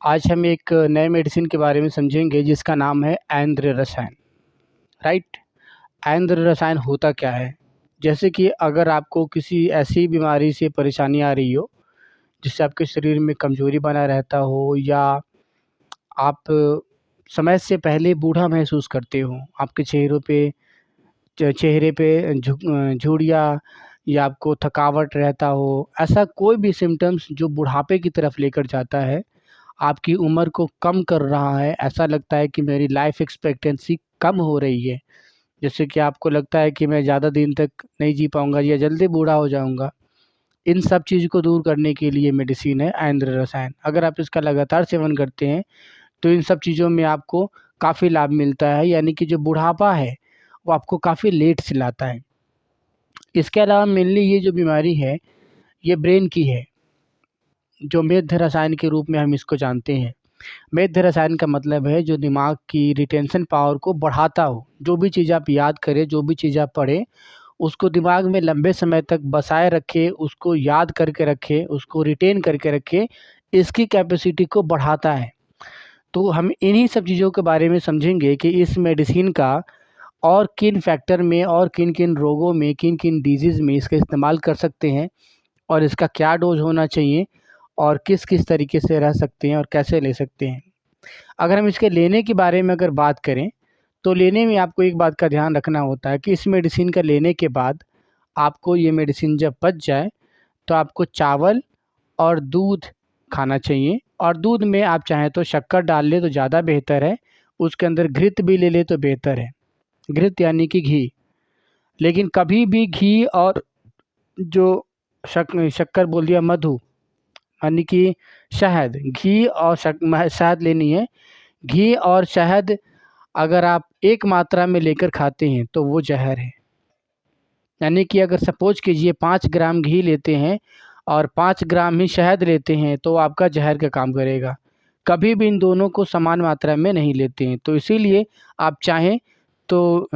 आज हम एक नए मेडिसिन के बारे में समझेंगे जिसका नाम है ऐंद्र रसायन। राइट। ऐंद्र रसायन होता क्या है? जैसे कि अगर आपको किसी ऐसी बीमारी से परेशानी आ रही हो जिससे आपके शरीर में कमज़ोरी बना रहता हो, या आप समय से पहले बूढ़ा महसूस करते हो, आपके चेहरे पे झुर्रियाँ या आपको थकावट रहता हो, ऐसा कोई भी सिम्पटम्स जो बुढ़ापे की तरफ लेकर जाता है, आपकी उम्र को कम कर रहा है, ऐसा लगता है कि मेरी लाइफ एक्सपेक्टेंसी कम हो रही है, जैसे कि आपको लगता है कि मैं ज़्यादा दिन तक नहीं जी पाऊँगा या जल्दी बूढ़ा हो जाऊँगा। इन सब चीज़ को दूर करने के लिए मेडिसिन है ऐंद्र रसायन। अगर आप इसका लगातार सेवन करते हैं तो इन सब चीज़ों में आपको काफ़ी लाभ मिलता है, यानी कि जो बुढ़ापा है वो आपको काफ़ी लेट से लाता है। इसके अलावा मेनली ये जो बीमारी है ये ब्रेन की है, जो मेध रसायन के रूप में हम इसको जानते हैं। मेध रसायन का मतलब है जो दिमाग की रिटेंशन पावर को बढ़ाता हो। जो भी चीज़ आप याद करें, जो भी चीज़ आप पढ़ें, उसको दिमाग में लंबे समय तक बसाए रखे, उसको याद करके रखे, उसको रिटेन करके रखे, इसकी कैपेसिटी को बढ़ाता है। तो हम इन्हीं सब चीज़ों के बारे में समझेंगे कि इस मेडिसिन का और किन फैक्टर में और किन किन रोगों में, किन किन डिजीज़ में इसका इस्तेमाल कर सकते हैं, और इसका क्या डोज होना चाहिए, और किस किस तरीके से रह सकते हैं और कैसे ले सकते हैं। अगर हम इसके लेने के बारे में अगर बात करें, तो लेने में आपको एक बात का ध्यान रखना होता है कि इस मेडिसिन का लेने के बाद आपको ये मेडिसिन जब पच जाए तो आपको चावल और दूध खाना चाहिए, और दूध में आप चाहें तो शक्कर डाल ले तो ज़्यादा बेहतर है, उसके अंदर घृत भी ले ले तो बेहतर है। घृत यानी कि घी। लेकिन कभी भी घी और जो शक्कर बोल दिया, मधु यानी कि शहद, घी और शहद लेनी है। घी और शहद अगर आप एक मात्रा में लेकर खाते हैं तो वो जहर है। यानी कि अगर सपोज कीजिए 5 ग्राम घी लेते हैं और 5 ग्राम ही शहद लेते हैं तो आपका जहर का काम करेगा। कभी भी इन दोनों को समान मात्रा में नहीं लेते हैं। तो इसीलिए आप चाहें तो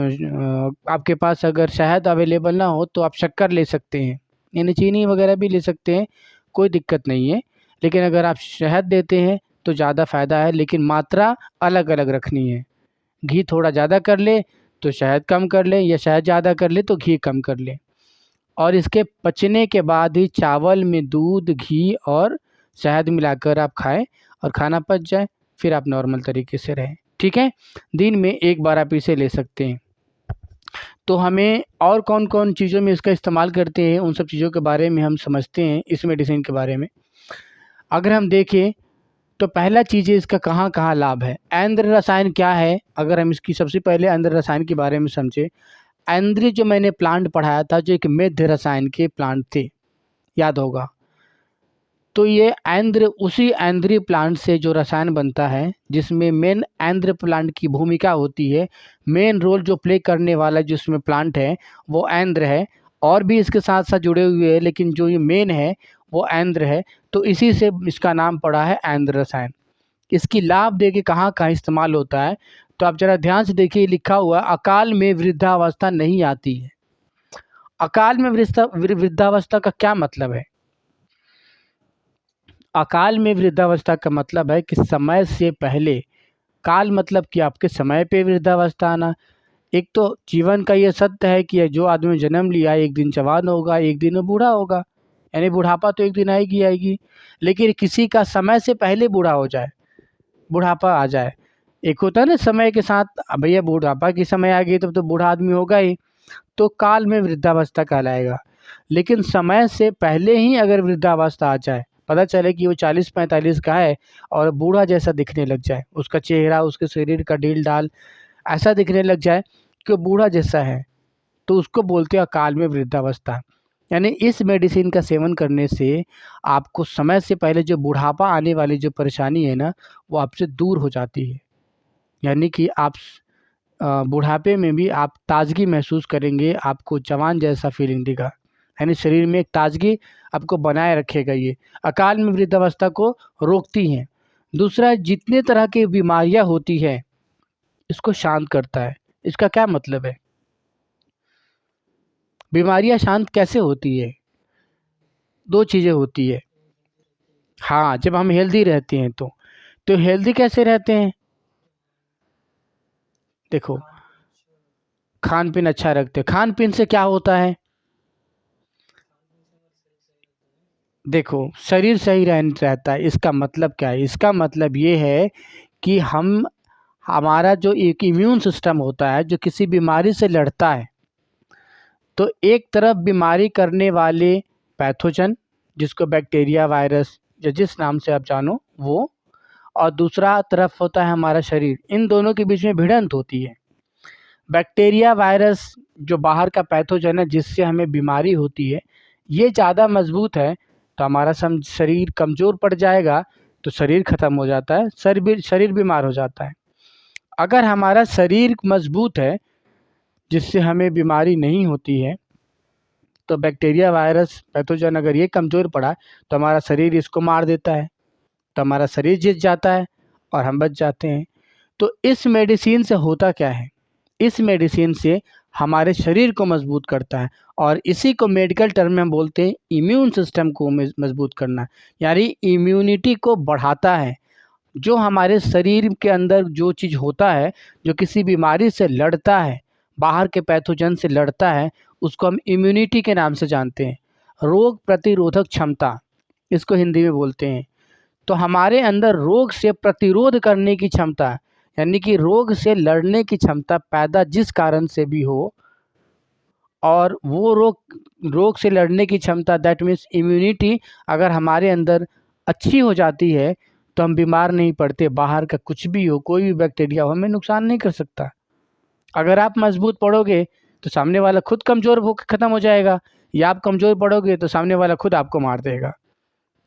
आपके पास अगर शहद अवेलेबल ना हो तो आप शक्कर ले सकते हैं, यानी चीनी वगैरह भी ले सकते हैं, कोई दिक्कत नहीं है। लेकिन अगर आप शहद लेते हैं तो ज़्यादा फ़ायदा है, लेकिन मात्रा अलग अलग रखनी है। घी थोड़ा ज़्यादा कर ले तो शहद कम कर लें, या शहद ज़्यादा कर ले तो घी कम कर लें। और इसके पचने के बाद ही चावल में दूध, घी और शहद मिलाकर आप खाएं, और खाना पच जाए फिर आप नॉर्मल तरीके से रहें। ठीक है। दिन में एक बार आप इसे ले सकते हैं। तो हमें और कौन कौन चीज़ों में इसका इस्तेमाल करते हैं, उन सब चीज़ों के बारे में हम समझते हैं इस मेडिसिन के बारे में। अगर हम देखें तो पहला चीज़ है इसका कहाँ कहाँ लाभ है। ऐंद्र रसायन क्या है? अगर हम इसकी सबसे पहले ऐंद्र रसायन के बारे में समझे। ऐंद्री जो मैंने प्लांट पढ़ाया था, जो एक मेध रसायन के प्लांट थे, याद होगा। तो ये ऐंद्र, उसी ऐंद्री प्लांट से जो रसायन बनता है, जिसमें मेन ऐंद्र प्लांट की भूमिका होती है, मेन रोल जो प्ले करने वाला जिसमें प्लांट है वो ऐंद्र है। और भी इसके साथ साथ जुड़े हुए हैं, लेकिन जो ये मेन है वो ऐंद्र है। तो इसी से इसका नाम पड़ा है ऐंद्र रसायन। इसकी लाभ देखिए कहाँ कहाँ इस्तेमाल होता है, तो आप जरा ध्यान से देखिए, लिखा हुआ अकाल में वृद्धावस्था नहीं आती है। अकाल में वृद्धावस्था का क्या मतलब है? अकाल में वृद्धावस्था का मतलब है कि समय से पहले, काल मतलब कि आपके समय पे वृद्धावस्था आना। एक तो जीवन का ये सत्य है कि जो आदमी जन्म लिया एक दिन जवान होगा, एक दिन वो बूढ़ा होगा, यानी बुढ़ापा तो एक दिन आएगी आएगी। लेकिन किसी का समय से पहले बूढ़ा हो जाए, बुढ़ापा आ जाए, एक होता है ना समय के साथ, अब भैया बुढ़ापा की समय आ गई तब तो बूढ़ा आदमी होगा ही, तो काल में वृद्धावस्था कहलाएगा। लेकिन समय से पहले ही अगर वृद्धावस्था आ जाए, पता चले कि वो 40-45 का है और बूढ़ा जैसा दिखने लग जाए, उसका चेहरा, उसके शरीर का ढील ढाल ऐसा दिखने लग जाए कि वो बूढ़ा जैसा है, तो उसको बोलते हैं अकाल में वृद्धावस्था। यानी इस मेडिसिन का सेवन करने से आपको समय से पहले जो बुढ़ापा आने वाली जो परेशानी है ना, वो आपसे दूर हो जाती है। यानी कि आप बुढ़ापे में भी आप ताज़गी महसूस करेंगे, आपको जवान जैसा फीलिंग देगा, यानी शरीर में एक ताज़गी आपको बनाए रखेगा। ये अकाल में वृद्धावस्था को रोकती हैं। दूसरा, जितने तरह की बीमारियां होती है इसको शांत करता है। इसका क्या मतलब है? बीमारियां शांत कैसे होती है? दो चीज़ें होती है। हाँ, जब हम हेल्दी रहते हैं तो तो हेल्दी कैसे रहते हैं? देखो, खान पीन अच्छा रखते हैं। खान पीन से क्या होता है? देखो, शरीर सही रहता है। इसका मतलब क्या है? इसका मतलब ये है कि हमारा जो एक इम्यून सिस्टम होता है जो किसी बीमारी से लड़ता है, तो एक तरफ बीमारी करने वाले पैथोजन, जिसको बैक्टीरिया, वायरस या जिस नाम से आप जानो वो, और दूसरा तरफ होता है हमारा शरीर। इन दोनों के बीच में भिड़ंत होती है। बैक्टीरिया, वायरस जो बाहर का पैथोजन है जिससे हमें बीमारी होती है, ये ज़्यादा मजबूत है तो हमारा शरीर कमज़ोर पड़ जाएगा, तो शरीर ख़त्म हो जाता है, शरीर बीमार हो जाता है। अगर हमारा शरीर मजबूत है जिससे हमें बीमारी नहीं होती है, तो बैक्टीरिया, वायरस, पैथोजन अगर ये कमज़ोर पड़ा तो हमारा शरीर इसको मार देता है, तो हमारा शरीर जीत जाता है और हम बच जाते हैं। तो इस मेडिसिन से होता क्या है? इस मेडिसिन से हमारे शरीर को मजबूत करता है, और इसी को मेडिकल टर्म में हम बोलते हैं इम्यून सिस्टम को मजबूत करना, यानी इम्यूनिटी को बढ़ाता है। जो हमारे शरीर के अंदर जो चीज़ होता है, जो किसी बीमारी से लड़ता है, बाहर के पैथोजन से लड़ता है, उसको हम इम्यूनिटी के नाम से जानते हैं। रोग प्रतिरोधक क्षमता इसको हिंदी में बोलते हैं। तो हमारे अंदर रोग से प्रतिरोध करने की क्षमता, यानी कि रोग से लड़ने की क्षमता पैदा जिस कारण से भी हो, और वो रोग से लड़ने की क्षमता, दैट मीन्स इम्यूनिटी, अगर हमारे अंदर अच्छी हो जाती है तो हम बीमार नहीं पड़ते। बाहर का कुछ भी हो, कोई भी बैक्टीरिया हो, हमें नुकसान नहीं कर सकता। अगर आप मजबूत पड़ोगे तो सामने वाला खुद कमज़ोर होकर ख़त्म हो जाएगा, या आप कमज़ोर पड़ोगे तो सामने वाला खुद आपको मार देगा।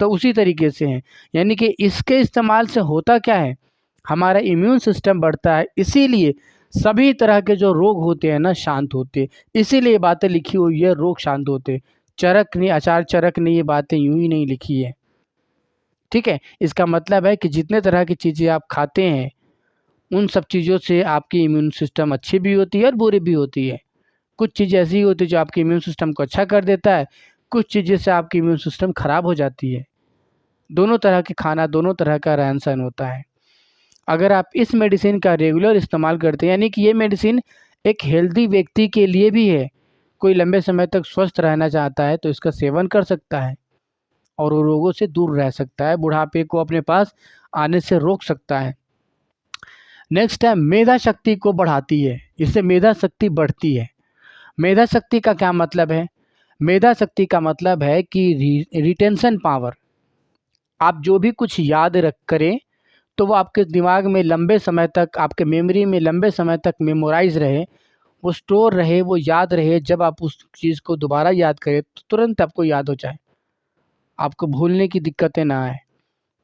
तो उसी तरीके से है, यानी कि इसके इस्तेमाल से होता क्या है, हमारा इम्यून सिस्टम बढ़ता है, इसीलिए सभी तरह के जो रोग होते हैं ना शांत होते हैं। इसीलिए बातें लिखी हुई है, रोग शांत होते। चरक ने, आचार्य चरक ने ये बातें यूं ही नहीं लिखी है। ठीक है, इसका मतलब है कि जितने तरह की चीज़ें आप खाते हैं उन सब चीज़ों से आपकी इम्यून सिस्टम अच्छी भी होती है और बुरी भी होती है। कुछ चीज़ें ऐसी होती है जो आपके इम्यून सिस्टम को अच्छा कर देता है, कुछ चीज़ें से आपकी इम्यून सिस्टम ख़राब हो जाती है। दोनों तरह के खाना, दोनों तरह का रहन सहन होता है। अगर आप इस मेडिसिन का रेगुलर इस्तेमाल करते हैं, यानी कि ये मेडिसिन एक हेल्दी व्यक्ति के लिए भी है, कोई लंबे समय तक स्वस्थ रहना चाहता है तो इसका सेवन कर सकता है और वो रोगों से दूर रह सकता है, बुढ़ापे को अपने पास आने से रोक सकता है। नेक्स्ट है, मेधा शक्ति को बढ़ाती है, इससे मेधा शक्ति बढ़ती है। मेधा शक्ति का क्या मतलब है? मेधा शक्ति का मतलब है कि रिटेंशन पावर, आप जो भी कुछ याद रख करें तो वो आपके दिमाग में लंबे समय तक, आपके मेमोरी में लंबे समय तक मेमोराइज रहे, वो स्टोर रहे, वो याद रहे। जब आप उस चीज़ को दोबारा याद करें तो तुरंत आपको याद हो जाए, आपको भूलने की दिक्कतें ना आए।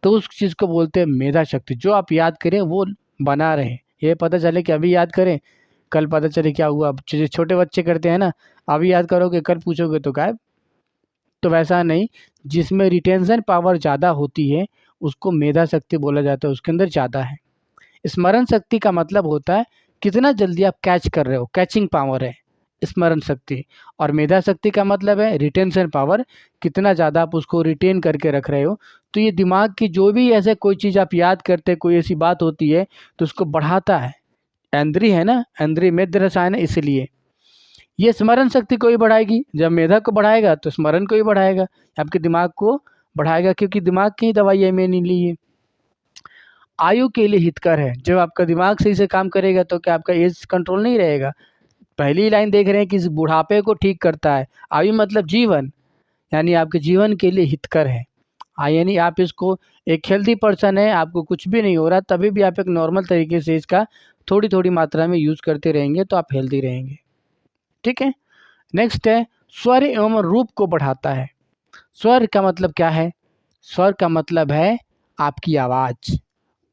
तो उस चीज़ को बोलते हैं मेधा शक्ति। जो आप याद करें वो बना रहे, ये पता चले कि अभी याद करें, कल पता चले क्या हुआ। जैसे छोटे बच्चे करते हैं ना, अभी याद करोगे कल पूछोगे तो गायब। तो वैसा नहीं, जिसमें रिटेंशन पावर ज़्यादा होती है उसको मेधा शक्ति बोला जाता है, उसके अंदर ज़्यादा है। स्मरण शक्ति का मतलब होता है कितना जल्दी आप कैच कर रहे हो, कैचिंग पावर है स्मरण शक्ति। और मेधा शक्ति का मतलब है रिटेंशन पावर, कितना ज़्यादा आप उसको रिटेन करके रख रहे हो। तो ये दिमाग की जो भी ऐसे कोई चीज़ आप याद करते, कोई ऐसी बात होती है तो उसको बढ़ाता है। इंद्रिय है ना, इंद्रिय मेध रसायन है, इसलिए ये स्मरण शक्ति को ही बढ़ाएगी। जब मेधा को बढ़ाएगा तो स्मरण को ही बढ़ाएगा, आपके दिमाग को बढ़ाएगा, क्योंकि दिमाग की ही दवाई है मैंने ली है। आयु के लिए हितकर है, जब आपका दिमाग सही से काम करेगा तो क्या आपका एज कंट्रोल नहीं रहेगा। पहली लाइन देख रहे हैं कि इस बुढ़ापे को ठीक करता है। आयु मतलब जीवन, यानी आपके जीवन के लिए हितकर है। यानी आप इसको, एक हेल्दी पर्सन है, आपको कुछ भी नहीं हो रहा, तभी भी आप एक नॉर्मल तरीके से इसका थोड़ी थोड़ी मात्रा में यूज़ करते रहेंगे तो आप हेल्दी रहेंगे। ठीक है, नेक्स्ट है, स्वर एवं रूप को बढ़ाता है। स्वर का मतलब क्या है? स्वर का मतलब है आपकी आवाज़।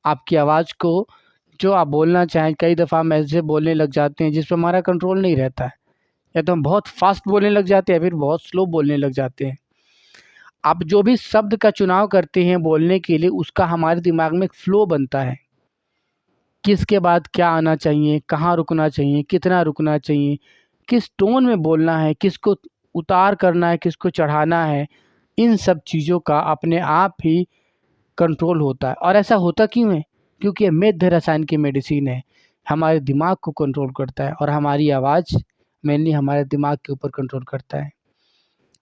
आपकी आवाज़ को, जो आप बोलना चाहें, कई दफ़ा हम ऐसे बोलने लग जाते हैं जिस पर हमारा कंट्रोल नहीं रहता है, या तो हम बहुत फास्ट बोलने लग जाते हैं, फिर बहुत स्लो बोलने लग जाते हैं। आप जो भी शब्द का चुनाव करते हैं बोलने के लिए, उसका हमारे दिमाग में एक फ्लो बनता है, किसके बाद क्या आना चाहिए, कहाँ रुकना चाहिए, कितना रुकना चाहिए, किस टोन में बोलना है, किसको उतार करना है, किसको चढ़ाना है। इन सब चीज़ों का अपने आप ही कंट्रोल होता है। और ऐसा होता क्यों है? क्योंकि ये मेध रसायन की मेडिसिन है, हमारे दिमाग को कंट्रोल करता है और हमारी आवाज़ मेनली हमारे दिमाग के ऊपर कंट्रोल करता है।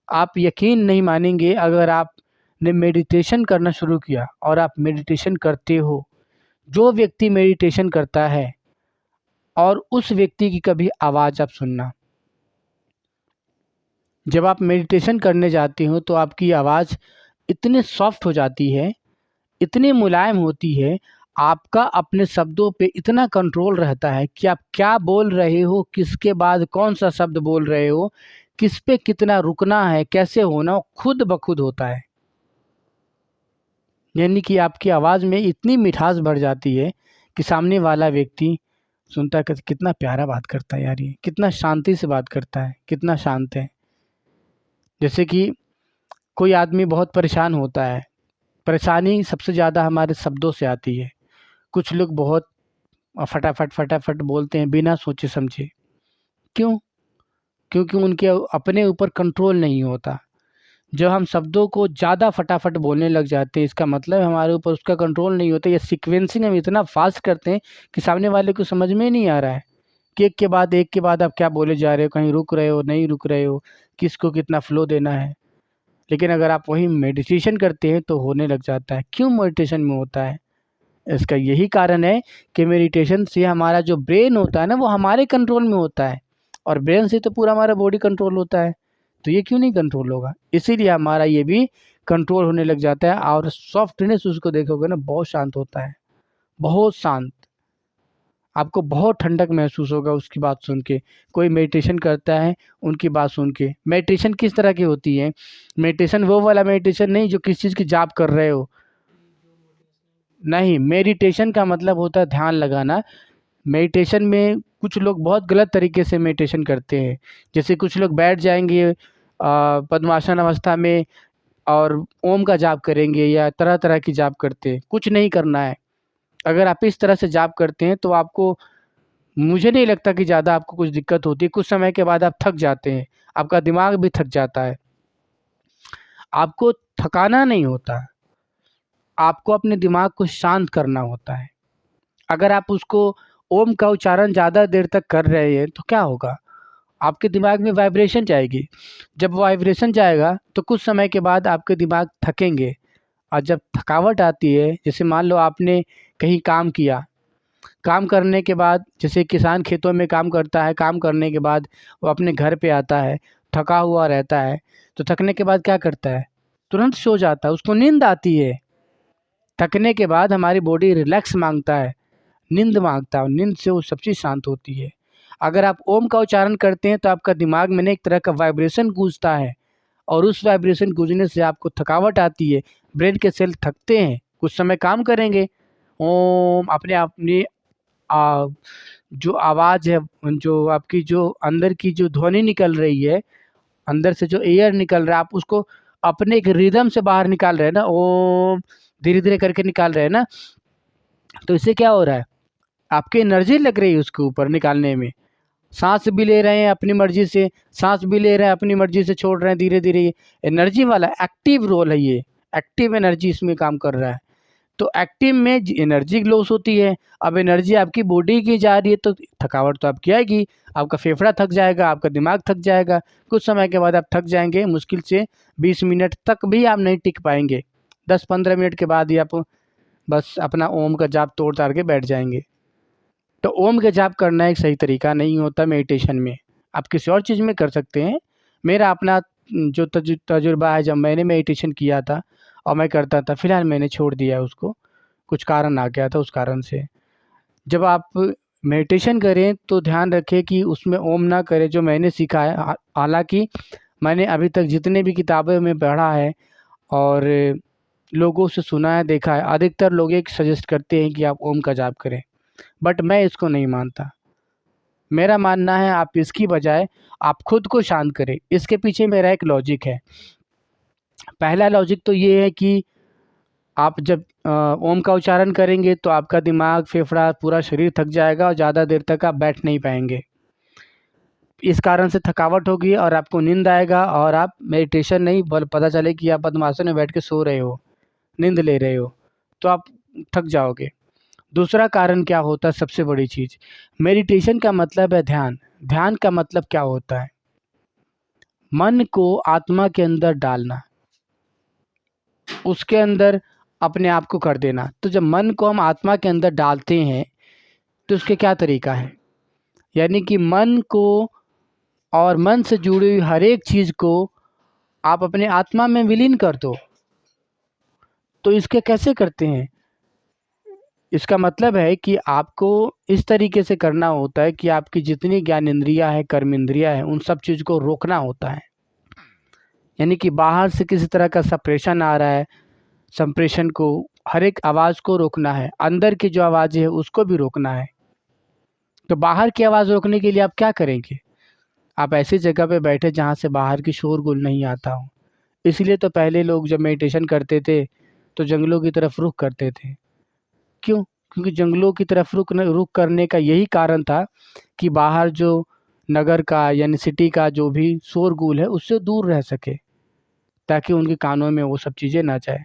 आप यकीन नहीं मानेंगे, अगर आपने मेडिटेशन करना शुरू किया और आप मेडिटेशन करते हो, जो व्यक्ति मेडिटेशन करता है और उस व्यक्ति की कभी आवाज़ आप सुनना, जब आप मेडिटेशन करने जाते हो तो आपकी आवाज़ इतनी सॉफ्ट हो जाती है, इतनी मुलायम होती है, आपका अपने शब्दों पे इतना कंट्रोल रहता है कि आप क्या बोल रहे हो, किसके बाद कौन सा शब्द बोल रहे हो, किस पे कितना रुकना है, कैसे होना, खुद ब खुद होता है। यानी कि आपकी आवाज़ में इतनी मिठास भर जाती है कि सामने वाला व्यक्ति सुनता है कि कितना प्यारा बात करता है यार, ये कितना शांति से बात करता है, कितना शांत है। जैसे कि कोई आदमी बहुत परेशान होता है, परेशानी सबसे ज़्यादा हमारे शब्दों से आती है। कुछ लोग बहुत फटाफट फटाफट बोलते हैं बिना सोचे समझे। क्यों? क्योंकि उनके अपने ऊपर कंट्रोल नहीं होता। जब हम शब्दों को ज़्यादा फटाफट बोलने लग जाते हैं, इसका मतलब हमारे ऊपर उसका कंट्रोल नहीं होता। या सीक्वेंसिंग हम इतना फास्ट करते हैं कि सामने वाले को समझ में नहीं आ रहा है कि एक के बाद आप क्या बोले जा रहे हो, कहीं रुक रहे हो, नहीं रुक रहे हो, किसको कितना फ्लो देना है। लेकिन अगर आप वही मेडिटेशन करते हैं तो होने लग जाता है। क्यों मेडिटेशन में होता है? इसका यही कारण है कि मेडिटेशन से हमारा जो ब्रेन होता है ना, वो हमारे कंट्रोल में होता है, और ब्रेन से तो पूरा हमारा बॉडी कंट्रोल होता है। तो ये क्यों नहीं कंट्रोल होगा? इसीलिए हमारा ये भी कंट्रोल होने लग जाता है। और सॉफ्टनेस उसको देखोगे ना, बहुत शांत होता है, बहुत शांत। आपको बहुत ठंडक महसूस होगा उसकी बात सुन के। कोई मेडिटेशन करता है उनकी बात सुन के। मेडिटेशन किस तरह की होती है? मेडिटेशन वो वाला मेडिटेशन नहीं जो किसी चीज़ की जाप कर रहे हो। नहीं, मेडिटेशन का मतलब होता है ध्यान लगाना। मेडिटेशन में कुछ लोग बहुत गलत तरीके से मेडिटेशन करते हैं। जैसे कुछ लोग बैठ जाएंगे पद्मासन अवस्था में और ओम का जाप करेंगे या तरह तरह की जाप करते हैं। कुछ नहीं करना है। अगर आप इस तरह से जाप करते हैं तो आपको, मुझे नहीं लगता कि ज़्यादा आपको कुछ दिक्कत होती है। कुछ समय के बाद आप थक जाते हैं, आपका दिमाग भी थक जाता है। आपको थकाना नहीं होता, आपको अपने दिमाग को शांत करना होता है। अगर आप उसको ओम का उच्चारण ज़्यादा देर तक कर रहे हैं तो क्या होगा? आपके दिमाग में वाइब्रेशन जाएगी। जब वाइब्रेशन जाएगा तो कुछ समय के बाद आपके दिमाग थकेंगे। और जब थकावट आती है, जैसे मान लो आपने कहीं काम किया, काम करने के बाद, जैसे किसान खेतों में काम करता है, काम करने के बाद वो अपने घर पे आता है, थका हुआ रहता है, तो थकने के बाद क्या करता है? तुरंत सो जाता है, उसको नींद आती है। थकने के बाद हमारी बॉडी रिलैक्स मांगता है, नींद मांगता है, और नींद से वो सब चीज़ शांत होती है। अगर आप ओम का उच्चारण करते हैं तो आपका दिमाग में ना एक तरह का वाइब्रेशन गूंजता है, और उस वाइब्रेशन गूंजने से आपको थकावट आती है, ब्रेन के सेल थकते हैं, कुछ समय काम करेंगे। ओम अपने अपनी आ, जो आवाज़ है, जो आपकी जो अंदर की जो ध्वनि निकल रही है, अंदर से जो एयर निकल रहा है, आप उसको अपने एक रिदम से बाहर निकाल रहे हैं ना, ओम धीरे धीरे करके निकाल रहे हैं ना। तो इससे क्या हो रहा है? आपकी एनर्जी लग रही है उसके ऊपर निकालने में। सांस भी ले रहे हैं अपनी मर्जी से, सांस भी ले रहे हैं अपनी मर्जी से, छोड़ रहे हैं धीरे धीरे। ये एनर्जी वाला एक्टिव रोल है, ये एक्टिव एनर्जी इसमें काम कर रहा है। तो एक्टिव में एनर्जी लॉस होती है। अब एनर्जी आपकी बॉडी की जा रही है तो थकावट तो आपकी आएगी। आपका फेफड़ा थक जाएगा, आपका दिमाग थक जाएगा। कुछ समय के बाद आप थक जाएंगे, मुश्किल से 20 मिनट तक भी आप नहीं टिक पाएंगे। 10-15 मिनट के बाद ही आप बस अपना ओम का जाप तोड़ ताड़ के बैठ जाएंगे। तो ओम का जाप करना एक सही तरीका नहीं होता मेडिटेशन में। आप किसी और चीज़ में कर सकते हैं। मेरा अपना जो तजुर्बा है, जब मैंने मेडिटेशन किया था और मैं करता था, फिलहाल मैंने छोड़ दिया है उसको, कुछ कारण आ गया था उस कारण से। जब आप मेडिटेशन करें तो ध्यान रखें कि उसमें ओम ना करें, जो मैंने सीखा है। हालांकि मैंने अभी तक जितने भी किताबें में पढ़ा है और लोगों से सुना है, देखा है, अधिकतर लोग एक सजेस्ट करते हैं कि आप ओम का जाप करें, बट मैं इसको नहीं मानता। मेरा मानना है आप इसकी बजाय आप खुद को शांत करें। इसके पीछे मेरा एक लॉजिक है। पहला लॉजिक तो ये है कि आप जब ओम का उच्चारण करेंगे तो आपका दिमाग, फेफड़ा, पूरा शरीर थक जाएगा और ज़्यादा देर तक आप बैठ नहीं पाएंगे। इस कारण से थकावट होगी और आपको नींद आएगा, और आप मेडिटेशन नहीं, पता चले कि आप पद्मासन में बैठ के सो रहे हो, नींद ले रहे हो। तो आप थक जाओगे। दूसरा कारण क्या होता है, सबसे बड़ी चीज़, मेडिटेशन का मतलब है ध्यान। ध्यान का मतलब क्या होता है, मन को आत्मा के अंदर डालना, उसके अंदर अपने आप को कर देना। तो जब मन को हम आत्मा के अंदर डालते हैं तो उसके क्या तरीका है, यानी कि मन को और मन से जुड़ी हुई हर एक चीज़ को आप अपने आत्मा में विलीन कर दो। तो इसके कैसे करते हैं, इसका मतलब है कि आपको इस तरीके से करना होता है कि आपकी जितनी ज्ञान इंद्रियाँ है, कर्म इंद्रियाँ है, उन सब चीज़ को रोकना होता है। यानी कि बाहर से किसी तरह का सप्रेशन आ रहा है, संप्रेषण को, हर एक आवाज़ को रोकना है, अंदर की जो आवाज़ें है उसको भी रोकना है। तो बाहर की आवाज़ रोकने के लिए आप क्या करेंगे, आप ऐसी जगह पे बैठे जहाँ से बाहर की शोरगुल नहीं आता हो। इसलिए तो पहले लोग जब मेडिटेशन करते थे तो जंगलों की तरफ रुख करते थे। क्यों? क्योंकि जंगलों की तरफ रुख करने का यही कारण था कि बाहर जो नगर का यानी सिटी का जो भी शोरगुल है उससे दूर रह सके, ताकि उनके कानों में वो सब चीज़ें ना जाए।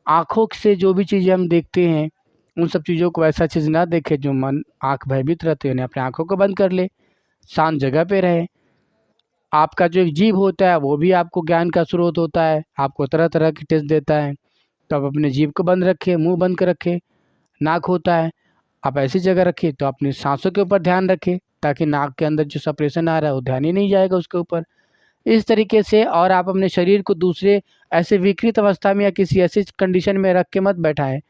आँखों से जो भी चीज़ें हम देखते हैं उन सब चीज़ों को ऐसा चीज़ ना देखे जो मन आँख भयभीत रहते हैं, अपने आँखों को बंद कर ले, शांत जगह पे रहे। आपका जो एक जीभ होता है वो भी आपको ज्ञान का स्रोत होता है, आपको तरह तरह के टेस्ट देता है। तो आप अपने जीभ को बंद रखें, मुंह बंद कर रखें। नाक होता है, आप ऐसी जगह रखें तो अपनी सांसों के ऊपर ध्यान रखें, ताकि नाक के अंदर जो सप्रेशन आ रहा है वो ध्यान ही नहीं जाएगा उसके ऊपर। इस तरीके से, और आप अपने शरीर को दूसरे ऐसे विकृत अवस्था में या किसी ऐसी कंडीशन में रख के मत बैठाएं,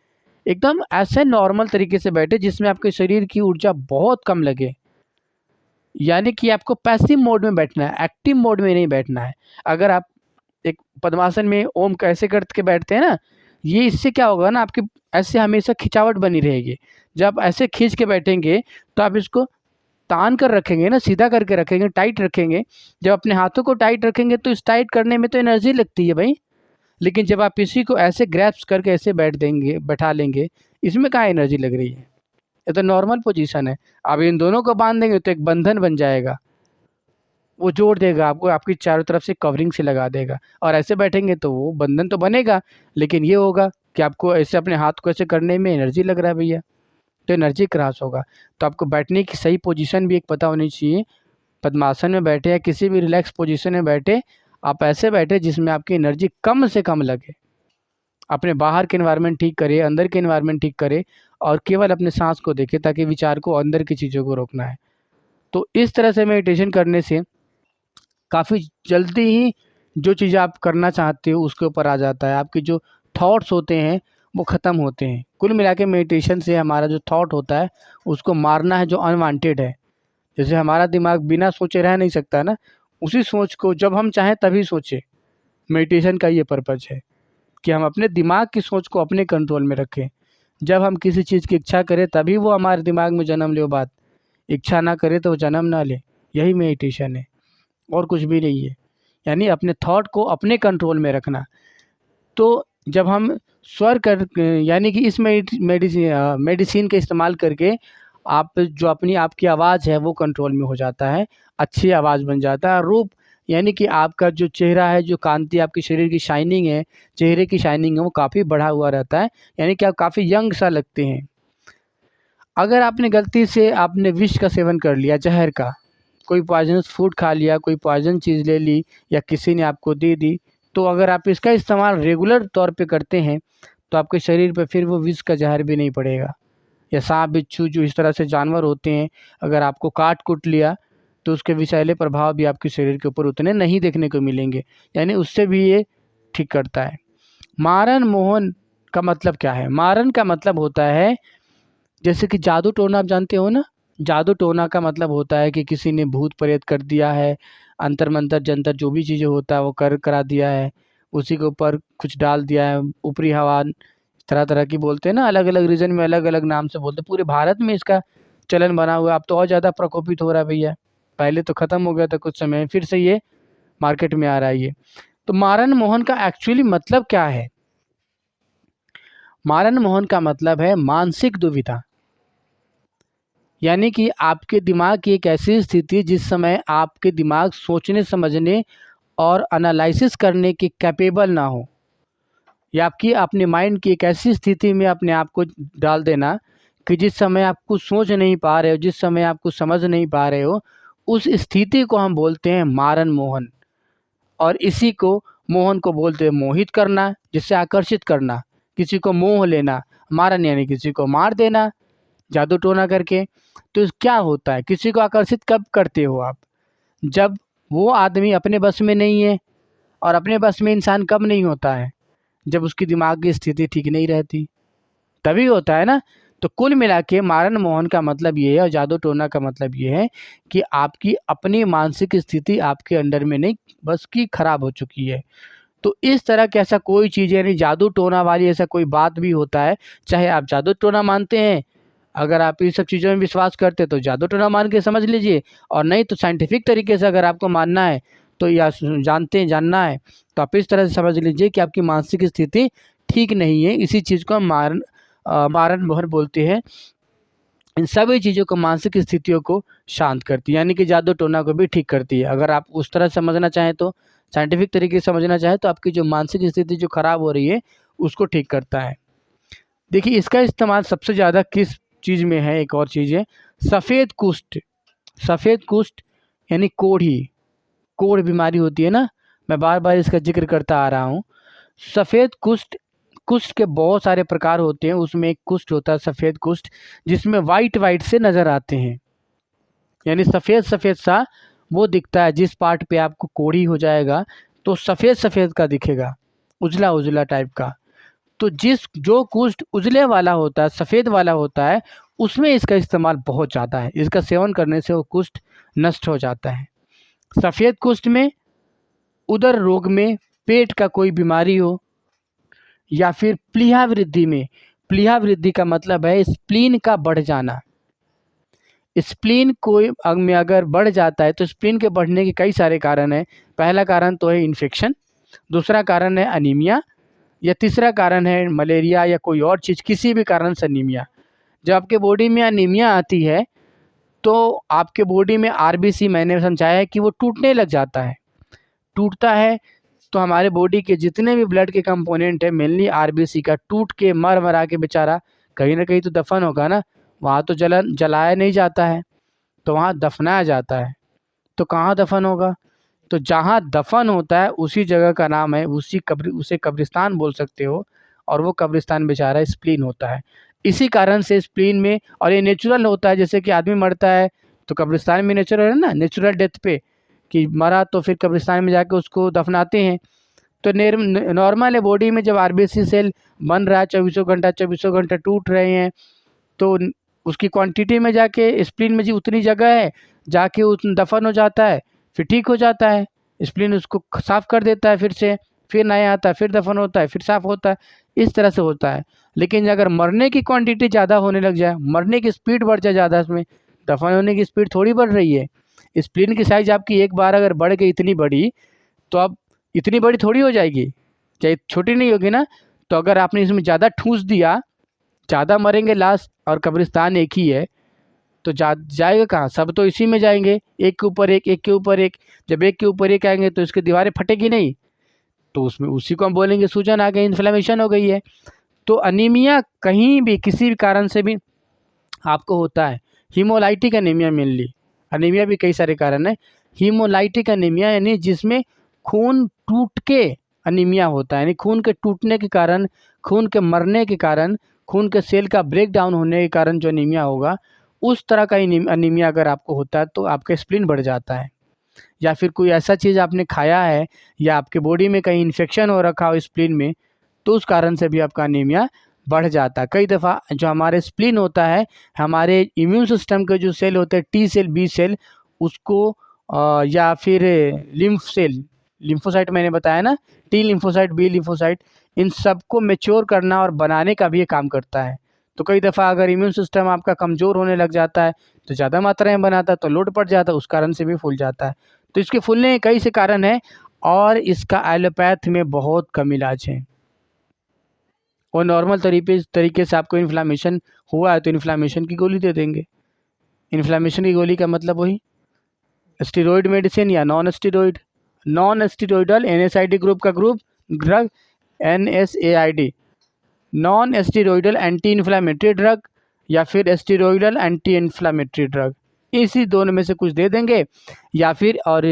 एकदम ऐसे नॉर्मल तरीके से बैठे जिसमें आपके शरीर की ऊर्जा बहुत कम लगे। यानी कि आपको पैसिव मोड में बैठना है, एक्टिव मोड में नहीं बैठना है। अगर आप एक पद्मासन में ओम कैसे करके बैठते हैं ना, ये इससे क्या होगा ना, आपकी ऐसे हमेशा खिंचावट बनी रहेगी। जब ऐसे खींच के बैठेंगे तो आप इसको तान कर रखेंगे ना, सीधा करके रखेंगे, टाइट रखेंगे। जब अपने हाथों को टाइट रखेंगे तो इस टाइट करने में तो एनर्जी लगती है भाई, लेकिन जब आप इसी को ऐसे ग्रैप्स करके ऐसे बैठा लेंगे, इसमें कहाँ एनर्जी लग रही है, ये तो नॉर्मल पोजीशन है। अब इन दोनों को बांध देंगे तो एक बंधन बन जाएगा, वो जोड़ देगा आपको, आपकी चारों तरफ से कवरिंग से लगा देगा। और ऐसे बैठेंगे तो वो बंधन तो बनेगा, लेकिन ये होगा कि आपको ऐसे अपने हाथ को ऐसे करने में एनर्जी लग रहा है भैया, तो एनर्जी क्रॉस होगा। तो आपको बैठने की सही पोजीशन भी एक पता होनी चाहिए। पद्मासन में बैठे या किसी भी रिलैक्स पोजीशन में बैठे, आप ऐसे बैठे जिसमें आपकी एनर्जी कम से कम लगे। अपने बाहर के एनवायरनमेंट ठीक करें, अंदर के एनवायरनमेंट ठीक करें, और केवल अपने सांस को देखें, ताकि विचार को, अंदर की चीज़ों को रोकना है। तो इस तरह से मेडिटेशन करने से काफ़ी जल्दी ही जो चीज़ आप करना चाहते हो उसके ऊपर आ जाता है। आपके जो थॉट्स होते हैं वो ख़त्म होते हैं। कुल मिला के मेडिटेशन से हमारा जो थॉट होता है उसको मारना है, जो अनवांटेड है। जैसे हमारा दिमाग बिना सोचे रह नहीं सकता ना, उसी सोच को जब हम चाहें तभी सोचें। मेडिटेशन का ये पर्पज़ है कि हम अपने दिमाग की सोच को अपने कंट्रोल में रखें। जब हम किसी चीज़ की इच्छा करें तभी वो हमारे दिमाग में जन्म ले वो बात, इच्छा ना करे तो वो जन्म ना ले। यही मेडिटेशन है, और कुछ भी नहीं है। यानी अपने थॉट को अपने कंट्रोल में रखना। तो जब हम स्वर कर यानी कि इस मेडिसिन का इस्तेमाल करके आप जो अपनी आपकी आवाज़ है वो कंट्रोल में हो जाता है, अच्छी आवाज़ बन जाता है। रूप यानी कि आपका जो चेहरा है, जो कांति, आपके शरीर की शाइनिंग है, चेहरे की शाइनिंग है, वो काफ़ी बढ़ा हुआ रहता है। यानी कि आप काफ़ी यंग सा लगते हैं। अगर आपने गलती से आपने विष का सेवन कर लिया, जहर का, कोई पॉइजनस फूड खा लिया, कोई पॉइजन चीज़ ले ली, या किसी ने आपको दे दी, तो अगर आप इसका इस्तेमाल रेगुलर तौर पे करते हैं तो आपके शरीर पे फिर वो विष का जहर भी नहीं पड़ेगा। या सांप बिच्छू जो इस तरह से जानवर होते हैं, अगर आपको काट कुट लिया तो उसके विषैले प्रभाव भी आपके शरीर के ऊपर उतने नहीं देखने को मिलेंगे। यानी उससे भी ये ठीक करता है। मारन मोहन का मतलब क्या है? मारन का मतलब होता है, जैसे कि जादू टोना आप जानते हो ना, जादू टोना का मतलब होता है कि किसी ने भूत प्रेत कर दिया है, अंतर मंतर जंतर जो भी चीज़ें होता है वो करा दिया है, उसी के ऊपर कुछ डाल दिया है, ऊपरी हवा, तरह तरह की बोलते हैं ना, अलग अलग रीजन में अलग अलग नाम से बोलते हैं। पूरे भारत में इसका चलन बना हुआ है। अब तो और ज़्यादा प्रकोपित हो रहा है भैया, पहले तो ख़त्म हो गया था कुछ समय, फिर से ये मार्केट में आ रहा है ये। तो मारन मोहन का एक्चुअली मतलब क्या है? मारन मोहन का मतलब है मानसिक दुविधा। यानी कि आपके दिमाग की एक ऐसी स्थिति जिस समय आपके दिमाग सोचने समझने और एनालिसिस करने के कैपेबल ना हो, या आपकी अपने माइंड की एक ऐसी स्थिति में अपने आप को डाल देना कि जिस समय आप कुछ सोच नहीं पा रहे हो, जिस समय आप कुछ समझ नहीं पा रहे हो, उस स्थिति को हम बोलते हैं मारन मोहन। और इसी को मोहन को बोलते हैं मोहित करना, जिससे आकर्षित करना, किसी को मोह लेना। मारन यानी किसी को मार देना जादू टोना करके। तो क्या होता है, किसी को आकर्षित कब करते हो आप? जब वो आदमी अपने बस में नहीं है। और अपने बस में इंसान कब नहीं होता है? जब उसकी दिमाग की स्थिति ठीक नहीं रहती, तभी होता है ना। तो कुल मिला के मारन मोहन का मतलब ये है और जादू टोना का मतलब ये है कि आपकी अपनी मानसिक स्थिति आपके अंडर में नहीं, बस की खराब हो चुकी है। तो इस तरह की ऐसा कोई चीज़ यानी जादू टोना वाली ऐसा कोई बात भी होता है, चाहे आप जादू टोना मानते हैं, अगर आप इन सब चीज़ों में विश्वास करते हैं तो जादू टोना मान के समझ लीजिए, और नहीं तो साइंटिफिक तरीके से अगर आपको मानना है तो या जानना है तो आप इस तरह से समझ लीजिए कि आपकी मानसिक स्थिति ठीक नहीं है। इसी चीज़ को हम मारन मोहन बोलते हैं। इन सभी चीज़ों को, मानसिक स्थितियों को शांत करती है, यानी कि जादू टोना को भी ठीक करती है। अगर आप उस तरह समझना चाहें तो, साइंटिफिक तरीके से समझना चाहें तो आपकी जो मानसिक स्थिति जो खराब हो रही है उसको ठीक करता है। देखिए इसका इस्तेमाल सबसे ज़्यादा किस चीज़ में है, एक और चीज़ है सफ़ेद कुष्ठ। सफ़ेद कुष्ठ यानी कोढ़ी, कोढ़ बीमारी होती है ना, मैं बार बार इसका जिक्र करता आ रहा हूँ। सफ़ेद कुष्ठ, कुष्ठ के बहुत सारे प्रकार होते हैं, उसमें एक कुष्ठ होता है सफ़ेद कुष्ठ, जिसमें वाइट वाइट से नज़र आते हैं, यानी सफ़ेद सफ़ेद सा वो दिखता है। जिस पार्ट पे आपको कोढ़ी हो जाएगा तो सफ़ेद सफ़ेद का दिखेगा, उजला उजला टाइप का। तो जो कुष्ठ उजले वाला होता है, सफ़ेद वाला होता है, उसमें इसका इस्तेमाल बहुत ज़्यादा है। इसका सेवन करने से वो कुष्ठ नष्ट हो जाता है। सफ़ेद कुष्ठ में, उदर रोग में, पेट का कोई बीमारी हो, या फिर प्लीहा वृद्धि में। प्लीहा वृद्धि का मतलब है स्प्लीन का बढ़ जाना। स्प्लीन कोई अंग में अगर बढ़ जाता है तो स्प्लीन के बढ़ने के कई सारे कारण हैं। पहला कारण तो है इन्फेक्शन, दूसरा कारण है अनीमिया, या तीसरा कारण है मलेरिया या कोई और चीज़, किसी भी कारण से अनीमिया। जब आपके बॉडी में अनीमिया आती है तो आपके बॉडी में आरबीसी, मैंने समझाया है कि वो टूटने लग जाता है। टूटता है तो हमारे बॉडी के जितने भी ब्लड के कंपोनेंट है, मेनली आरबीसी का, टूट के मर मरा के बेचारा कहीं ना कहीं तो दफन होगा ना। वहाँ तो जलाया नहीं जाता है, तो वहाँ दफनाया जाता है। तो कहाँ दफन होगा? तो जहाँ दफन होता है उसी जगह का नाम है, उसे कब्रिस्तान बोल सकते हो। और वो कब्रिस्तान बेचारा स्प्लीन होता है। इसी कारण से स्प्लीन में, और ये नेचुरल होता है, जैसे कि आदमी मरता है तो कब्रिस्तान में नेचुरल है ना, नेचुरल डेथ पे कि मरा तो फिर कब्रिस्तान में जाके उसको दफनाते हैं। तो नॉर्मल है, बॉडी में जब आरबीसी सेल बन रहा है, चौबीसों घंटा टूट रहे हैं, तो उसकी क्वांटिटी में जाके स्प्लीन में जी उतनी जगह है, जाके उतना दफन हो जाता है, फिर ठीक हो जाता है। स्प्लीन उसको साफ कर देता है फिर से, फिर नया आता है, फिर दफन होता है, फिर साफ होता है। इस तरह से होता है। लेकिन अगर मरने की क्वांटिटी ज़्यादा होने लग जाए, मरने की स्पीड बढ़ जाए ज़्यादा, इसमें दफन होने की स्पीड थोड़ी बढ़ रही है। स्प्लीन की साइज आपकी एक बार अगर बढ़ गई इतनी बड़ी, तो अब इतनी बड़ी थोड़ी हो जाएगी, चाहे छोटी नहीं होगी ना। तो अगर आपने इसमें ज़्यादा ठूस दिया, ज़्यादा मरेंगे लास्ट, और कब्रिस्तान एक ही है, तो जाएगा कहाँ? सब तो इसी में जाएंगे, एक के ऊपर एक, एक के ऊपर एक। जब एक के ऊपर एक आएंगे तो इसकी दीवारें फटेगी नहीं, तो उसमें उसी को हम बोलेंगे सूजन आ गई, इन्फ्लेमेशन हो गई है। तो अनीमिया कहीं भी किसी भी कारण से भी आपको होता है, हीमोलाइटिक अनीमिया मेनली। अनीमिया भी कई सारे कारण है। हीमोलाइटिक अनीमिया यानी जिसमें खून टूट के अनीमिया होता है, यानी खून के टूटने के कारण, खून के मरने के कारण, खून के सेल का ब्रेक डाउन होने के कारण जो अनीमिया होगा, उस तरह का अनीमिया अगर आपको होता है तो आपका स्प्लीन बढ़ जाता है। या फिर कोई ऐसा चीज़ आपने खाया है, या आपके बॉडी में कहीं इन्फेक्शन हो रखा हो स्प्लीन में, तो उस कारण से भी आपका अनीमिया बढ़ जाता है। कई दफ़ा जो हमारे स्प्लीन होता है, हमारे इम्यून सिस्टम के जो सेल होते हैं, टी सेल, बी सेल, उसको या फिर लिम्फ सेल, लिम्फोसाइट मैंने बताया ना, टी लिम्फोसाइट, बी लिम्फोसाइट, इन सबको मैच्योर करना और बनाने का भी ये काम करता है। तो कई दफ़ा अगर इम्यून सिस्टम आपका कमज़ोर होने लग जाता है तो ज़्यादा मात्रा में बनाता है, तो लोड पड़ जाता है, उस कारण से भी फूल जाता है। तो इसके फूलने के कई से कारण हैं, और इसका एलोपैथ में बहुत कम इलाज है। और नॉर्मल तरीके से आपको इन्फ्लामेशन हुआ है तो इन्फ्लामेशन की गोली दे देंगे। इन्फ्लामेशन की गोली का मतलब वही स्टेरॉइड मेडिसिन या non steroid, non steroidal NSAID group का drug, NSAID, non steroidal anti inflammatory drug या फिर स्टेरॉइडल एंटी इन्फ्लामेटरी ड्रग, इसी दोनों में से कुछ दे देंगे। या फिर और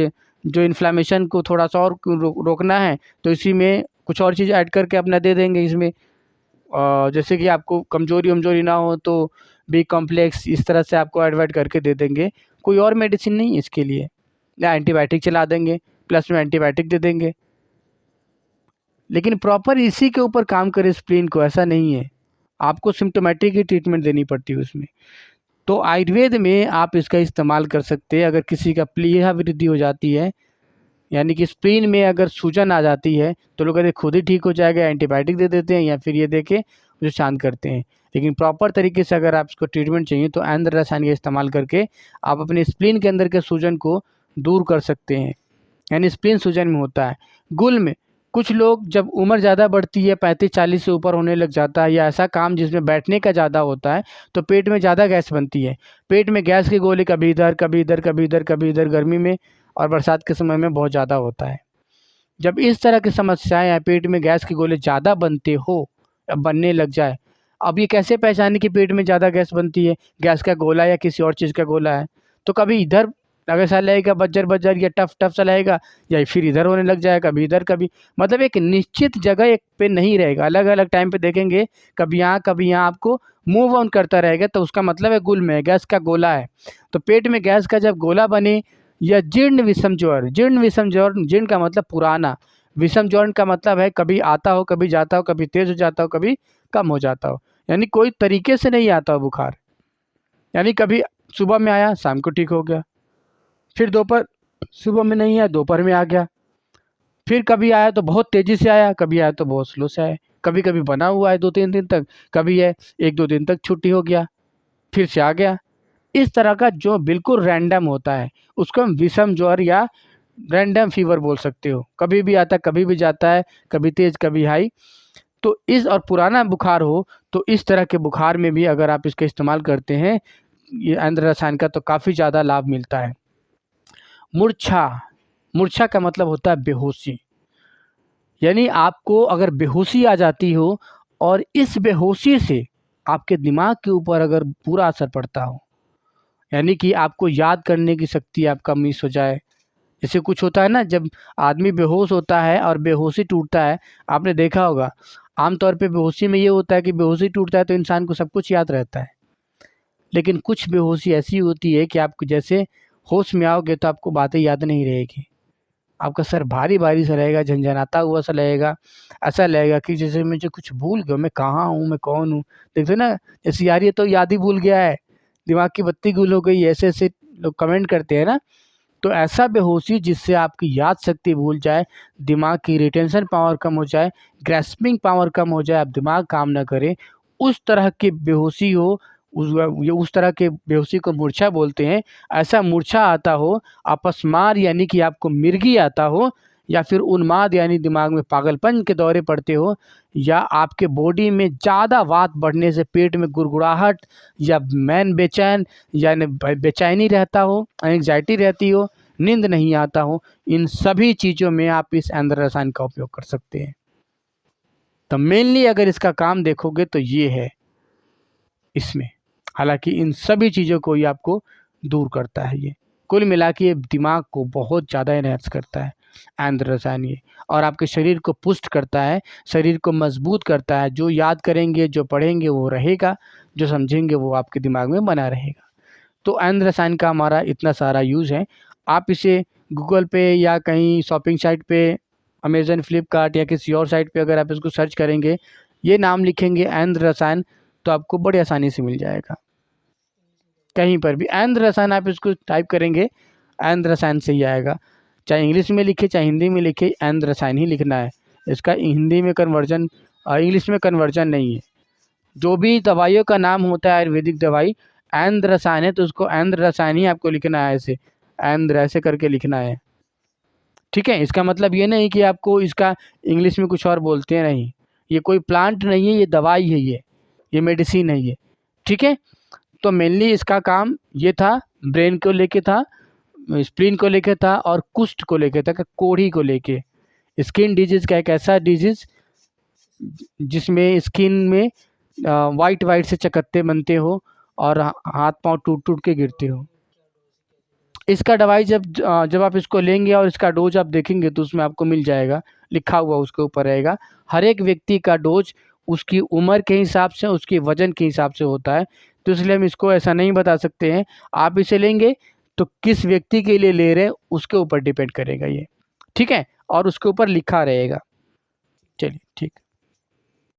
जो इन्फ्लामेशन को थोड़ा सा और रोकना है तो इसी में कुछ और चीज़ ऐड करके अपना दे देंगे इसमें। जैसे कि आपको कमजोरी वमजोरी ना हो तो बी कॉम्प्लेक्स, इस तरह से आपको ऐड करके दे देंगे। कोई और मेडिसिन नहीं है इसके लिए, या एंटीबायोटिक चला देंगे, प्लस में एंटीबायोटिक दे देंगे। लेकिन प्रॉपर इसी के ऊपर काम करे स्प्लीन को, ऐसा नहीं है, आपको सिम्टोमेटिक ही ट्रीटमेंट देनी पड़ती है उसमें। तो आयुर्वेद में आप इसका इस्तेमाल कर सकते हैं। अगर किसी का प्लीहा वृद्धि हो जाती है, यानी कि स्प्लीन में अगर सूजन आ जाती है, तो लोग कहते खुद ही ठीक हो जाएगा, एंटीबायोटिक दे देते हैं या फिर ये दे के उसे शांत करते हैं। लेकिन प्रॉपर तरीके से अगर आप इसको ट्रीटमेंट चाहिए तो ऐंद्र रसायन का इस्तेमाल करके आप अपने स्प्लीन के अंदर के सूजन को दूर कर सकते हैं। यानी स्प्लीन सूजन में होता है। गुल में कुछ लोग जब उम्र ज़्यादा बढ़ती है, 35-40 से ऊपर होने लग जाता है, या ऐसा काम जिसमें बैठने का ज़्यादा होता है, तो पेट में ज़्यादा गैस बनती है। पेट में गैस के गोले कभी इधर कभी इधर कभी इधर कभी इधर, गर्मी में और बरसात के समय में बहुत ज़्यादा होता है। जब इस तरह की समस्याएं या पेट में गैस के गोले ज़्यादा बनते हो या बनने लग जाए, अब ये कैसे पहचाने कि पेट में ज़्यादा गैस बनती है, गैस का गोला या किसी और चीज़ का गोला है? तो कभी इधर अगर सा लगेगा बज्जर बज्जर, या टफ टफ सा लगेगा, या फिर इधर होने लग जाएगा, कभी इधर कभी, मतलब एक निश्चित जगह एक पे नहीं रहेगा, अलग अलग टाइम पे देखेंगे, कभी यहाँ आपको मूव ऑन करता रहेगा, तो उसका मतलब है गुल में गैस का गोला है। तो पेट में गैस का जब गोला बने, या जीर्ण विषम ज्वर, जीर्ण विषम ज्वर, जीर्ण का मतलब पुराना, विषम ज्वर का मतलब है कभी आता हो कभी जाता हो, कभी तेज हो जाता हो कभी कम हो जाता हो, यानी कोई तरीके से नहीं आता हो बुखार। यानी कभी सुबह में आया, शाम को ठीक हो गया, फिर दोपहर, सुबह में नहीं आया, दोपहर में आ गया, फिर कभी आया तो बहुत तेज़ी से आया, कभी आया तो बहुत स्लो से आया, कभी कभी बना हुआ है 2-3 दिन तक, कभी है 1-2 दिन तक छुट्टी हो गया, फिर से आ गया। इस तरह का जो बिल्कुल रैंडम होता है उसको हम विषम ज्वर या रैंडम फीवर बोल सकते हो। कभी भी आता है, कभी भी जाता है, कभी तेज़ कभी हाई। तो इस और पुराना बुखार हो तो इस तरह के बुखार में भी अगर आप इसका इस्तेमाल करते हैं ये ऐंद्र रसायन का, तो काफ़ी ज़्यादा लाभ मिलता है। मूर्छा, मूर्छा का मतलब होता है बेहोशी। यानी आपको अगर बेहोशी आ जाती हो और इस बेहोशी से आपके दिमाग के ऊपर अगर पूरा असर पड़ता हो, यानी कि आपको याद करने की शक्ति आपका मिस हो जाए। जैसे कुछ होता है ना, जब आदमी बेहोश होता है और बेहोशी टूटता है, आपने देखा होगा आमतौर पे बेहोशी में ये होता है कि बेहोशी टूटता है तो इंसान को सब कुछ याद रहता है। लेकिन कुछ बेहोशी ऐसी होती है कि आप जैसे होश में आओगे तो आपको बातें याद नहीं रहेगी, आपका सर भारी भारी सा रहेगा, झंझनाता हुआ सा लगेगा, ऐसा लगेगा कि जैसे मुझे कुछ भूल गया, मैं कहाँ हूँ, मैं कौन हूँ। देखते ना, जैसे यार ये तो याद ही भूल गया है, दिमाग की बत्ती गुल हो गई, ऐसे ऐसे लोग कमेंट करते हैं ना। तो ऐसा बेहोशी जिससे आपकी याद शक्ति भूल जाए, दिमाग की रिटेंशन पावर कम हो जाए, ग्रैस्पिंग पावर कम हो जाए, आप दिमाग काम ना करें, उस तरह की बेहोशी हो, उस तरह के बेहोशी को मूर्छा बोलते हैं। ऐसा मूर्छा आता हो, अपस्मार यानी कि आपको मिर्गी आता हो, या फिर उन्माद यानी दिमाग में पागलपन के दौरे पड़ते हो, या आपके बॉडी में ज़्यादा वात बढ़ने से पेट में गुड़गुड़ाहट, या मैन बेचैन यानी बेचैनी रहता हो, एंग्जाइटी रहती हो, नींद नहीं आता हो, इन सभी चीज़ों में आप इस ऐंद्र रसायन का उपयोग कर सकते हैं। तो मेनली अगर इसका काम देखोगे तो ये है इसमें, हालांकि इन सभी चीज़ों को ये आपको दूर करता है। ये कुल मिला के ये दिमाग को बहुत ज़्यादा एनहेंस करता है ऐंद्र रसायन ये, और आपके शरीर को पुष्ट करता है, शरीर को मजबूत करता है। जो याद करेंगे, जो पढ़ेंगे वो रहेगा, जो समझेंगे वो आपके दिमाग में बना रहेगा। तो ऐंद्र रसायन का हमारा इतना सारा यूज़ है। आप इसे गूगल पे या कहीं शॉपिंग साइट पे, अमेज़न, फ्लिपकार्ट या किसी और साइट पे अगर आप इसको सर्च करेंगे, ये नाम लिखेंगे ऐंद्र रसायन, तो आपको बड़ी आसानी से मिल जाएगा। कहीं पर भी ऐंद्र रसायन आप इसको टाइप करेंगे, ऐंद्र रसायन से ही आएगा। चाहे इंग्लिश में लिखे चाहे हिंदी में लिखे, ऐंद्र रसायन ही लिखना है। इसका हिंदी में कन्वर्जन, इंग्लिश में कन्वर्जन नहीं है। जो भी दवाइयों का नाम होता है आयुर्वेदिक दवाई, ऐंद्र रसायन है तो उसको ऐंद्र रसायन ही आपको लिखना है, ऐसे ऐंद्र ऐसे करके लिखना है। ठीक है, इसका मतलब ये नहीं कि आपको इसका इंग्लिश में कुछ और बोलते हैं, नहीं। ये कोई प्लांट नहीं है, ये दवाई है, ये मेडिसिन है ये। ठीक है, तो मेनली इसका काम ये था, ब्रेन को लेके था, स्प्लीन को लेके था, और कुष्ठ को लेके था, कोढ़ी को लेके। स्किन डिजीज़ का एक ऐसा डिजीज़ जिसमें स्किन में वाइट वाइट से चकत्ते बनते हो और हाथ पांव टूट टूट के गिरते हो। इसका दवाई जब आप इसको लेंगे और इसका डोज आप देखेंगे तो उसमें आपको मिल जाएगा, लिखा हुआ उसके ऊपर रहेगा। हर एक व्यक्ति का डोज उसकी उम्र के हिसाब से, उसके वजन के हिसाब से होता है, तो इसलिए हम इसको ऐसा नहीं बता सकते हैं। आप इसे लेंगे तो किस व्यक्ति के लिए ले रहे हैं उसके ऊपर डिपेंड करेगा ये, ठीक है, और उसके ऊपर लिखा रहेगा। चलिए ठीक।